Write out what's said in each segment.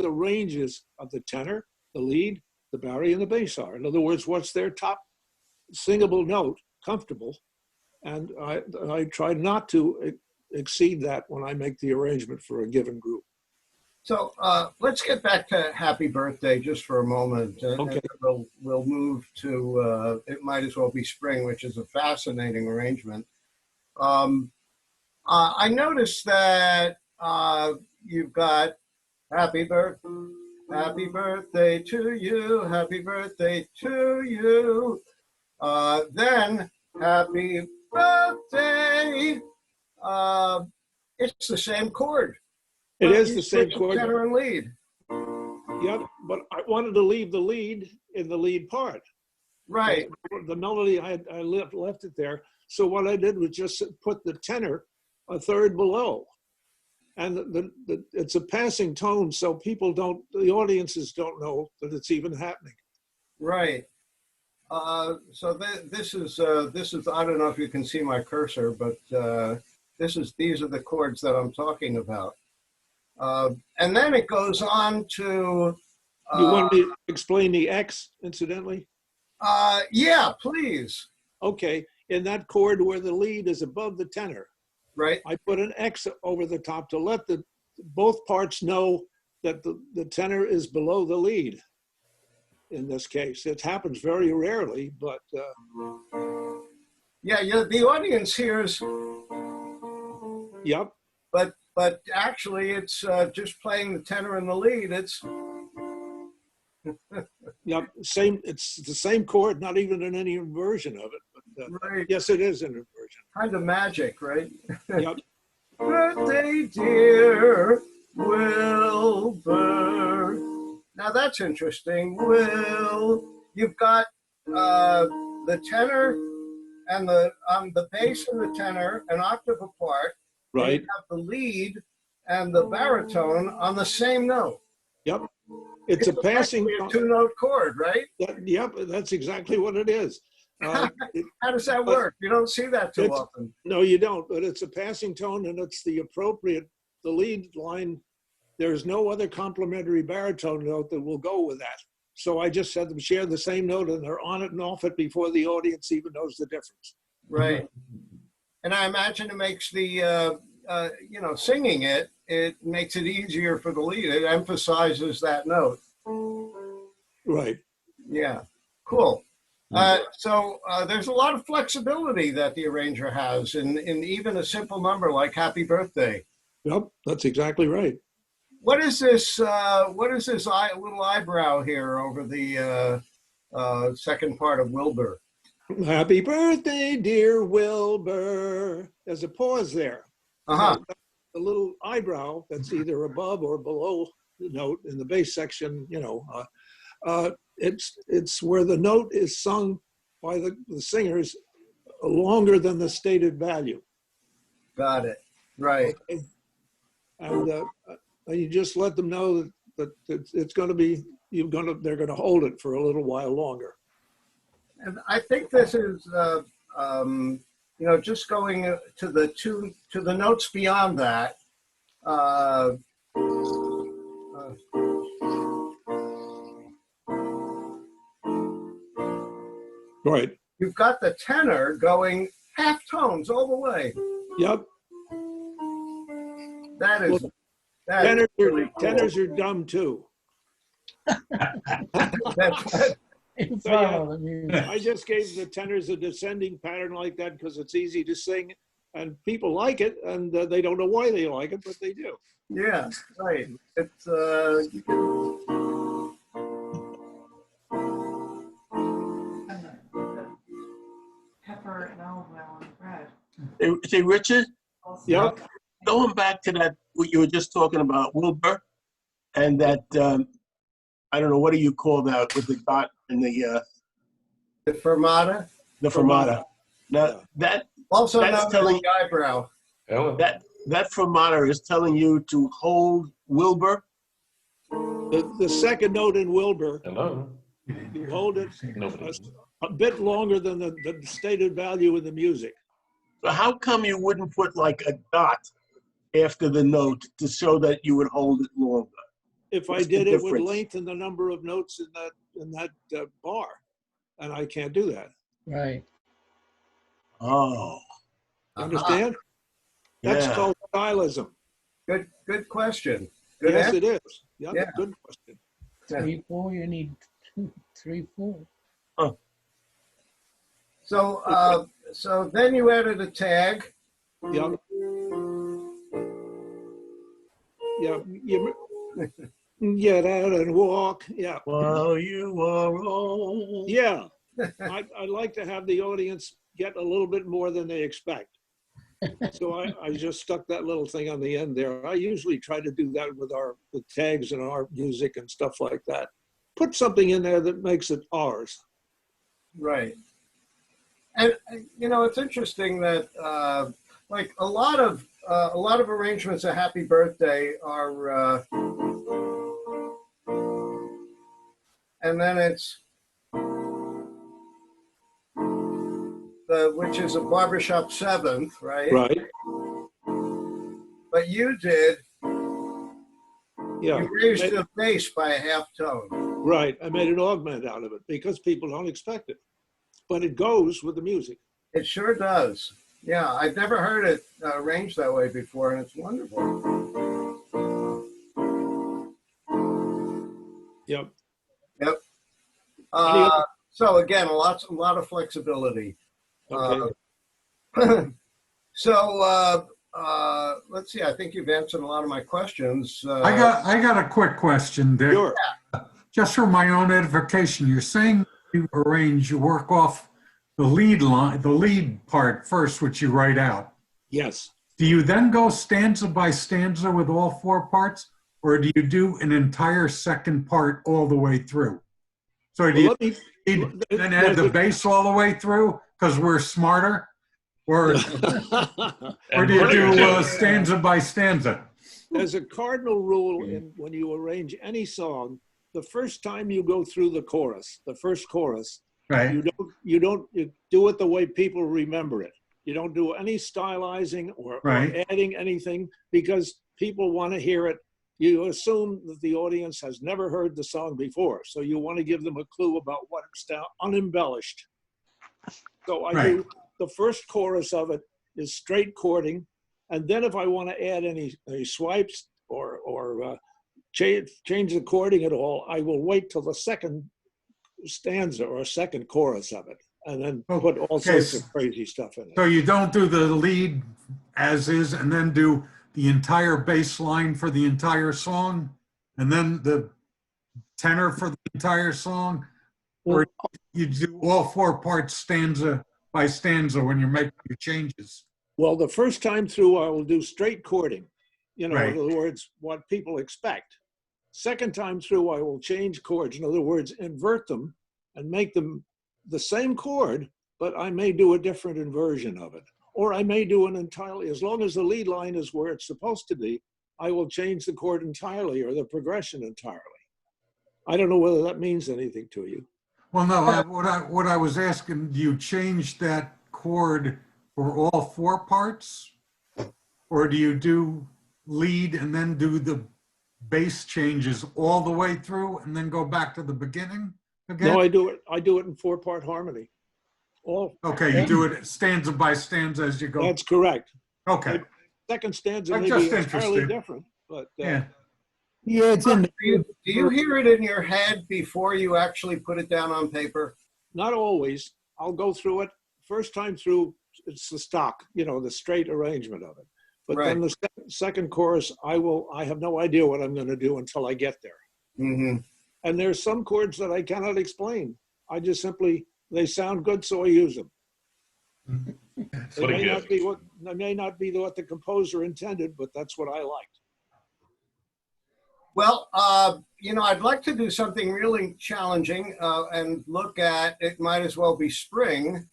the ranges of the tenor, the lead, the bari, and the bass are. In other words, what's their top singable note, comfortable, and I try not to exceed that when I make the arrangement for a given group. So let's get back to Happy Birthday just for a moment. Okay. And we'll move to It Might As Well Be Spring, which is a fascinating arrangement. I noticed that you've got Happy Birthday to you, Happy Birthday to you. Then Happy Birthday. It's the same chord. It is the same chord. Tenor and lead. Yep, but I wanted to leave the lead in the lead part. Right. The melody, I left it there. So what I did was just put the tenor a third below. And it's a passing tone, so the audiences don't know that it's even happening. Right. So this is, I don't know if you can see my cursor, but these are the chords that I'm talking about. And then it goes on to... You want me to explain the X, incidentally? Yeah, please. Okay, in that chord where the lead is above the tenor, right, I put an X over the top to let both parts know that the tenor is below the lead. In this case, it happens very rarely, but... Yeah, the audience hears... Yep. But actually, it's just playing the tenor and the lead. It's... Yep, it's the same chord, not even in any inversion of it. But, right. Yes, it is an inversion. Kind of magic, right? Yep. Birthday, dear Wilbur. Now that's interesting. You've got the tenor and the bass and the tenor an octave apart. Right. You have the lead and the baritone on the same note. Yep. It's a passing a two-note chord, right? Yep, that's exactly what it is. How does that work? You don't see that too often. No, you don't, but it's a passing tone and it's the lead line. There's no other complementary baritone note that will go with that. So I just had them share the same note and they're on it and off it before the audience even knows the difference. Right. And I imagine it makes the, singing it makes it easier for the lead. It emphasizes that note. Right. Yeah, cool. So there's a lot of flexibility that the arranger has in even a simple number like Happy Birthday. Yep, that's exactly right. What is this little eyebrow here over the second part of Wilbur? Happy birthday, dear Wilbur. There's a pause there. Uh-huh. So the little eyebrow that's either above or below the note in the bass section, it's where the note is sung by the singers longer than the stated value. Got it. Right. Okay. And you just let them know that it's going to be, they're going to hold it for a little while longer. And I think this is, just going to the notes beyond that. Right. You've got the tenor going half tones all the way. Yep. That is. Well, that tenors are dumb too. So, I just gave the tenors a descending pattern like that because it's easy to sing and people like it and they don't know why they like it, but they do. Yeah, right. It's pepper and olive oil on the bread. Say, Richard, Yep. going back to that, what you were just talking about, Wilbur, and that, I don't know, what do you call that with the dot and the fermata? The fermata. Now, that's known telling as the eyebrow. That fermata is telling you to hold Wilbur. The second note in Wilbur, you hold it a bit longer than the stated value in the music. So how come you wouldn't put like a dot after the note to show that you would hold it longer? if I What's the did, it would difference? lengthen the number of notes in that bar, and I can't do that. Right. Oh, You Aha. understand? That's yeah. called stylism. Good question. Good Yes, answer. it is. Yeah, Yeah. good question. 3/4, you need 2, 3/4. So then you added a tag. Yeah, yeah. You get out and walk. Yeah, While you are old. yeah. I like to have the audience get a little bit more than they expect. So I just stuck that little thing on the end there. I usually try to do that with the tags and our music and stuff like that. Put something in there that makes it ours. Right. And it's interesting that like a lot of arrangements of Happy Birthday are, and then it's which is a barbershop seventh, right? Right. But you did. Yeah. You raised the bass by a half tone. Right. I made an augment out of it because people don't expect it, but it goes with the music. It sure does. Yeah, I've never heard it arranged that way before, and it's wonderful. Yep. Yep. So again, a lot of flexibility. Okay. So let's see. I think you've answered a lot of my questions. I got a quick question, Dick. Sure. Just for my own edification, you're saying you work off the lead line, the lead part first, which you write out. Yes. Do you then go stanza by stanza with all 4 parts, or do you do an entire second part all the way through? So do you then add the bass all the way through because we're smarter, or do you do stanza by stanza? As a cardinal rule, when you arrange any song, the first time you go through the chorus, the first chorus, Right. you do it the way people remember it. You don't do any stylizing or adding anything because people want to hear it. You assume that the audience has never heard the song before, so you want to give them a clue about what it's unembellished. So I do the first chorus of it is straight chording, and then if I want to add any swipes or change the chording at all, I will wait till the second stanza or second chorus of it, and then put all sorts of crazy stuff in it. So you don't do the lead as is and then do the entire bass line for the entire song and then the tenor for the entire song, or you do all 4 parts stanza by stanza when you're making your changes? Well, the first time through, I will do straight chording, in Right. other words, what people expect. Second time through, I will change chords, in other words, invert them and make them the same chord, but I may do a different inversion of it. Or I may do an entirely, as long as the lead line is where it's supposed to be, I will change the chord entirely or the progression entirely. I don't know whether that means anything to you. Well, no, what I was asking, do you change that chord for all 4 parts? Or do you do lead and then do the bass changes all the way through and then go back to the beginning again? No, I do it in 4-part harmony. Okay, you do it stanza by stanza as you go. That's correct. Okay. Second stanza I'm may just be entirely interested. different, but Yeah. Yeah, it's in Do you hear it in your head before you actually put it down on paper? not always. I'll go through it. First time through, it's the stock, the straight arrangement of it. But then the second chorus, I have no idea what I'm going to do until I get there. Mm-hmm. And there's some chords that I cannot explain. I just simply, they sound good, so I use them. They may not be what the composer intended, but that's what I liked. Well, I'd like to do something really challenging and look at, it might as well be spring.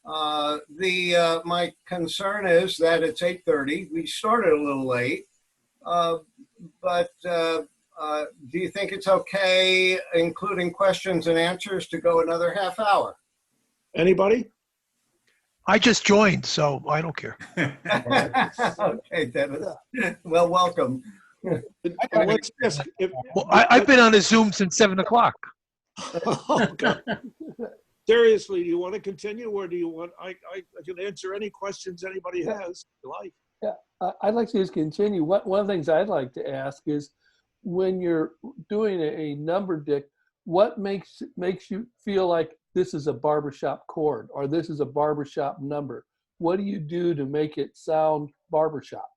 My concern is that it's 8:30. We started a little late, but do you think it's okay, including questions and answers, to go another half hour? Anybody? I just joined, so I don't care. Okay, Dennis. Well, welcome. Let's ask if, Well, I've been on a Zoom since 7 o'clock. oh, God. Seriously, do you want to continue, or do you want, I can answer any questions anybody has, if you like. I'd like to just continue. One of the things I'd like to ask is, when you're doing a number, Dick, what makes you feel like this is a barbershop chord or this is a barbershop number? What do you do to make it sound barbershop?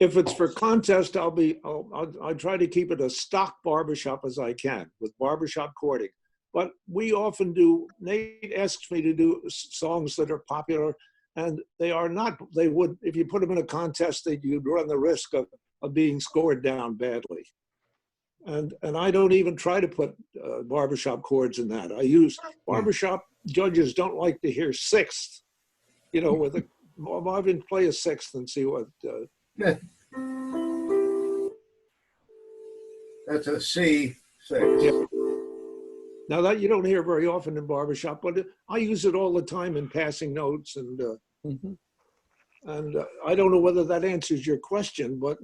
If it's for contest, I'll try to keep it as stock barbershop as I can with barbershop chording. But we often do, Nate asks me to do songs that are popular, and they are not, they would, if you put them in a contest, you'd run the risk of being scored down badly. And I don't even try to put barbershop chords in that. I use, barbershop judges don't like to hear sixth, you know, with a, Marvin, play a sixth and see what. That's a C6. Yeah. Now that you don't hear very often in barbershop, but I use it all the time in passing notes, and and I don't know whether that answers your question, but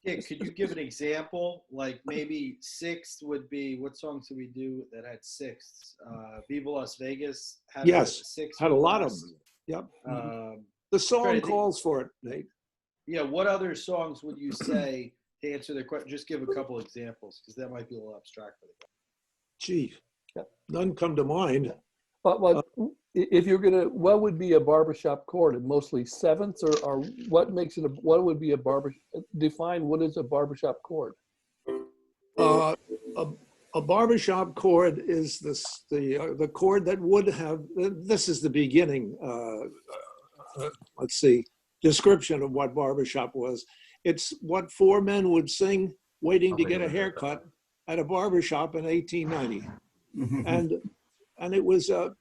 Yeah, could you give an example? Like maybe sixth would be, what songs do we do that had sixths? Viva Las Vegas had yes, a sixth. had a lot of them. Yep. The song calls for it, Nate. Yeah, what other songs would you say to answer the question? Just give a couple examples, because that might be a little abstract for the guy. Gee, none come to mind. But if you're gonna, what would be a barbershop chord? Mostly sevenths, or what makes it what would be a define what is a barbershop chord? A barbershop chord is the chord that would have, this is the beginning, let's see, description of what barbershop was. It's what four men would sing waiting to get a haircut at a barbershop in 1890. And it was a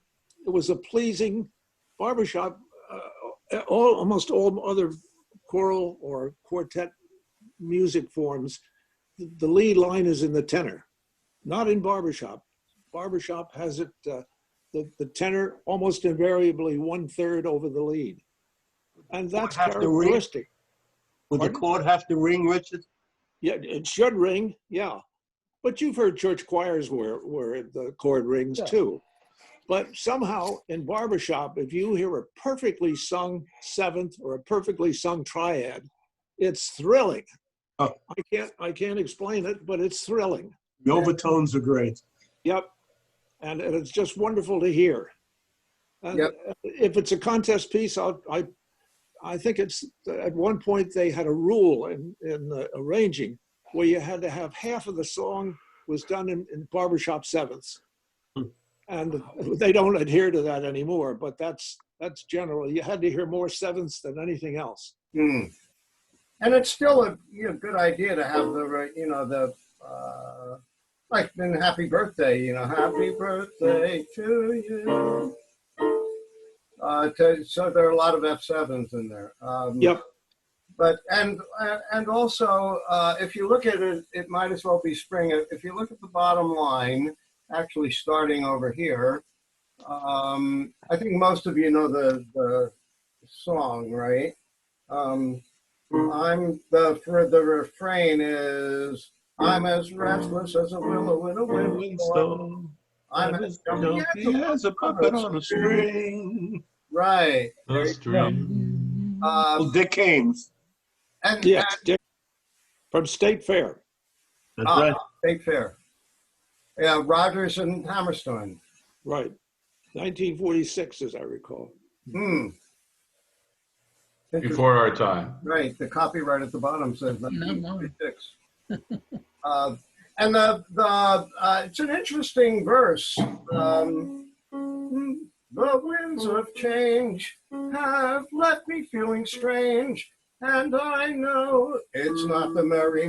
pleasing barbershop. Almost all other choral or quartet music forms, the lead line is in the tenor, not in barbershop. Barbershop has it, the tenor almost invariably 1/3 over the lead. And that's characteristic. Would the chord have to ring, Richard? Yeah, it should ring, yeah. But you've heard church choirs where the chord rings too. But somehow in barbershop, if you hear a perfectly sung seventh or a perfectly sung triad, it's thrilling. Oh. I can't explain it, but it's thrilling. The overtones are great. Yep. And it's just wonderful to hear. And if it's a contest piece, I think it's, at one point they had a rule in arranging where you had to have half of the song was done in barbershop sevenths. And they don't adhere to that anymore, but that's generally, you had to hear more sevenths than anything else. And it's still a good idea to have the like in Happy Birthday, Happy Birthday to you. So there are a lot of F7s in there. Yep. But and also if you look at it, it might as well be spring. If you look at the bottom line, actually starting over here, I think most of you know the song, right? The refrain is, I'm as restless as a willow in a windstorm. I'm as jumpy as a puppet on a string. Right. A string. Dick Haynes. Yes, Dick, from State Fair. That's right. State Fair. Yeah, Rogers and Hammerstein. Right. 1946, as I recall. Before our time. Right. The copyright at the bottom says 1946. And it's an interesting verse. The winds of change have left me feeling strange, and I know it's not the merry